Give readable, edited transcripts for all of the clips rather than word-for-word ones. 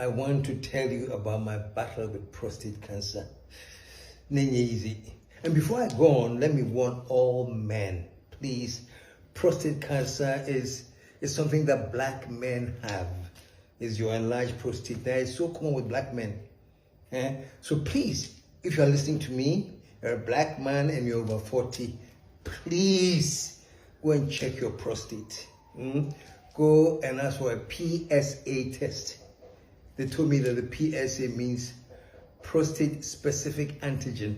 I want to tell you about my battle with prostate cancer. Nenye easy. And before I go on, let me warn all men, please. Prostate cancer is something that black men have. Is your enlarged prostate. That is so common with black men. So please, if you are listening to me, you're a black man and you're over 40, please go and check your prostate. Go and ask for a PSA test. They told me that the PSA means prostate specific antigen.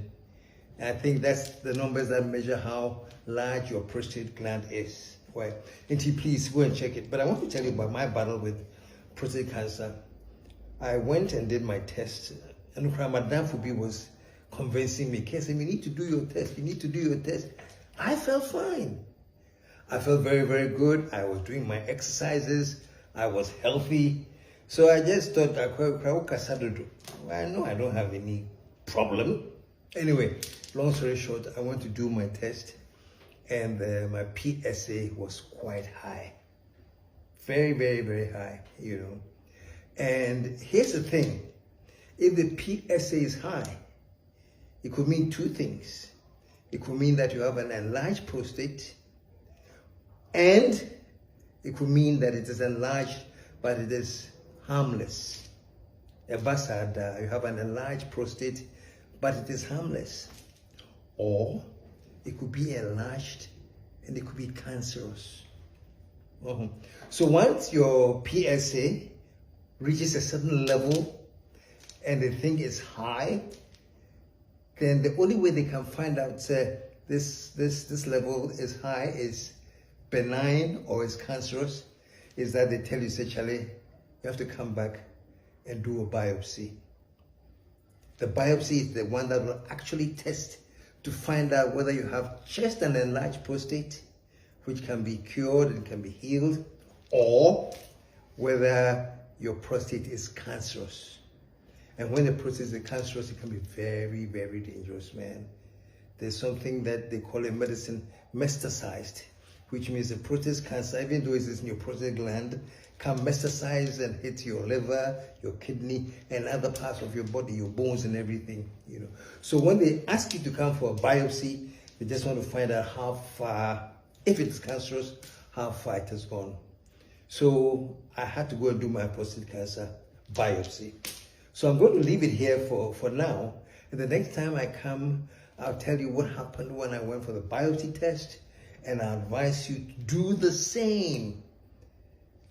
And I think that's the numbers that measure how large your prostate gland is. Well, please go and check it. But I want to tell you about my battle with prostate cancer. I went and did my test, and Madame Fubi was convincing me, Casey, you need to do your test, you need to do your test. I felt fine. I felt very, very good. I was doing my exercises. I was healthy. So I just thought, I know I don't have any problem. Anyway, long story short, I went to do my test, and my PSA was quite high. Very, very, very high, you know. And here's the thing. If the PSA is high, it could mean two things. It could mean that you have an enlarged prostate, and it could mean that it is enlarged, but it is harmless. A bastard, you have an enlarged prostate, but it is harmless. Or it could be enlarged and it could be cancerous. So once your PSA reaches a certain level and they think it's high, then the only way they can find out this level is high, is benign or is cancerous, is that they tell you, say, Charlie, you have to come back and do a biopsy. The biopsy is the one that will actually test to find out whether you have just an enlarged prostate, which can be cured and can be healed, or whether your prostate is cancerous. And when the prostate is cancerous, it can be very, very dangerous, man. There's something that they call in medicine metastasized, which means the prostate cancer, even though it is in your prostate gland, can metastasize and hit your liver, your kidney, and other parts of your body, your bones and everything, you know. So when they ask you to come for a biopsy, they just want to find out how far, if it's cancerous, how far it has gone. So I had to go and do my prostate cancer biopsy. So I'm going to leave it here for now. And the next time I come, I'll tell you what happened when I went for the biopsy test, and I advise you to do the same.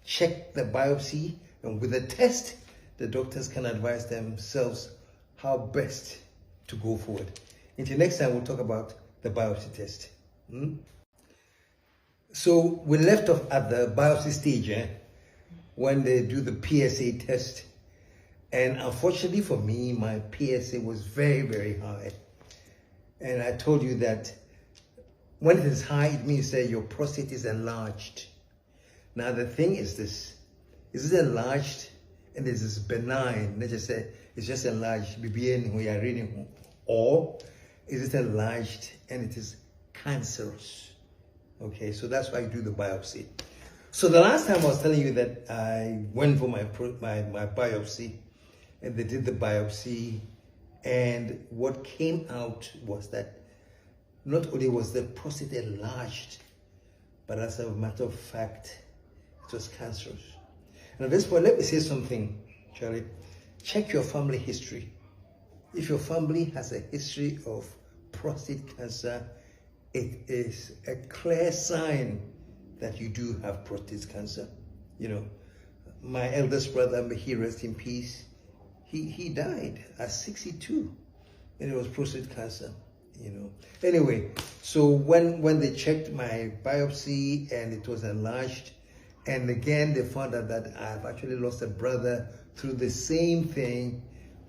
Check the biopsy, and with the test, the doctors can advise themselves how best to go forward. Until next time, we'll talk about the biopsy test. So we left off at the biopsy stage, when they do the PSA test. And unfortunately for me, my PSA was very, very high. And I told you that when it is high, it means that your prostate is enlarged. Now the thing is this: is it enlarged and this is benign? Let's just say it's just enlarged, when we are reading, or is it enlarged and it is cancerous? Okay, so that's why you do the biopsy. So the last time I was telling you that I went for my biopsy, and they did the biopsy, and what came out was that not only was the prostate enlarged, but as a matter of fact, it was cancerous. And at this point, let me say something, Charlie. Check your family history. If your family has a history of prostate cancer, it is a clear sign that you do have prostate cancer. You know, my eldest brother, may he rest in peace, he died at 62, and it was prostate cancer. You know. Anyway, so when they checked my biopsy and it was enlarged, and again they found out that I've actually lost a brother through the same thing,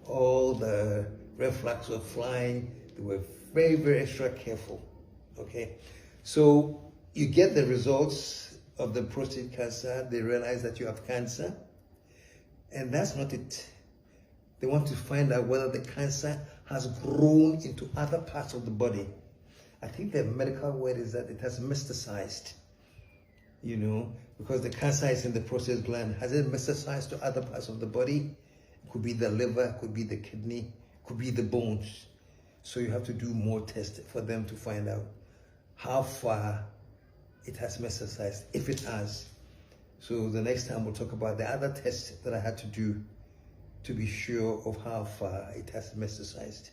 all the red flags were flying. They were very, very extra careful. Okay, so you get the results of the prostate cancer. They realize that you have cancer, and that's not it. They want to find out whether the cancer has grown into other parts of the body. I think the medical word is that it has metastasized, you know, because the cancer is in the prostate gland. Has it metastasized to other parts of the body? Could be the liver, could be the kidney, could be the bones. So you have to do more tests for them to find out how far it has metastasized, if it has. So the next time we'll talk about the other tests that I had to do to be sure of how far it has metastasized.